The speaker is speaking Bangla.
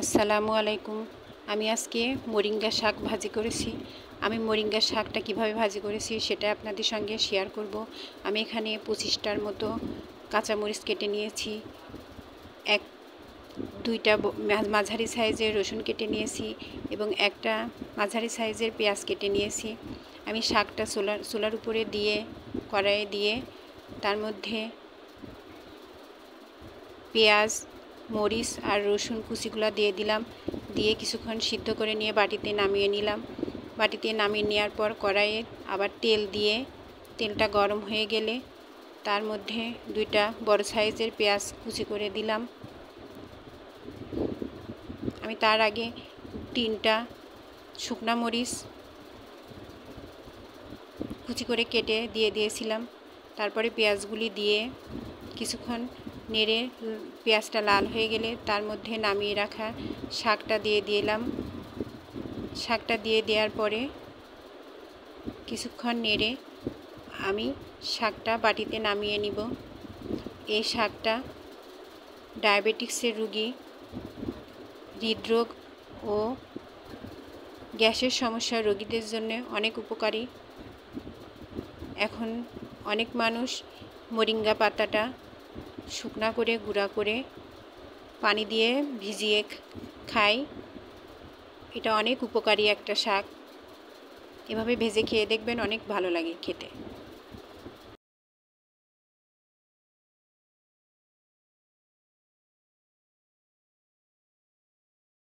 আসসালামু আলাইকুম। আমি আজকে মোরিঙ্গা শাক ভাজি করেছি। আমি মোরিঙ্গা শাকটা কিভাবে ভাজি করেছি সেটা আপনাদের সঙ্গে শেয়ার করব। আমি এখানে 25টার মতো কাঁচামরিচ কেটে নিয়েছি, দুইটা মাঝারি সাইজের রসুন কেটে নিয়েছি এবং একটা মাঝারি সাইজের পেঁয়াজ কেটে নিয়েছি। আমি শাকটা চুলার উপরে দিয়ে কড়াইয়ে দিয়ে তার মধ্যে পেঁয়াজ, মরিচ আর রসুন কুচিগুলো দিয়ে দিলাম। দিয়ে কিছুক্ষণ সিদ্ধ করে নিয়ে বাটিতে নামিয়ে নিলাম। বাটিতে নামিয়ে নেওয়ার পর কড়াইয়ে আবার তেল দিয়ে তেলটা গরম হয়ে গেলে তার মধ্যে দুইটা বড় সাইজের পেঁয়াজ কুচি করে দিলাম। আমি তার আগে 3টা শুকনা মরিচ কুচি করে কেটে দিয়ে দিয়েছিলাম। তারপরে পেঁয়াজগুলি দিয়ে কিছুক্ষণ নেড়ে পেঁয়াজটা লাল হয়ে গেলে তার মধ্যে নামিয়ে রাখা শাকটা দিয়ে দিলাম। শাকটা দিয়ে দেওয়ার পরে কিছুক্ষণ নেড়ে আমি শাকটা বাটিতে নামিয়ে নিব। এই শাকটা ডায়াবেটিক্সের রোগী, হৃদরোগ ও গ্যাসের সমস্যার রোগীদের জন্য অনেক উপকারী। এখন অনেক মানুষ মোরিঙ্গা পাতাটা শুকনা করে গুঁড়া করে পানি দিয়ে ভিজিয়ে খায়। এটা অনেক উপকারী একটা শাক। এভাবে ভেজে খেয়ে দেখবেন, অনেক ভালো লাগে খেতে।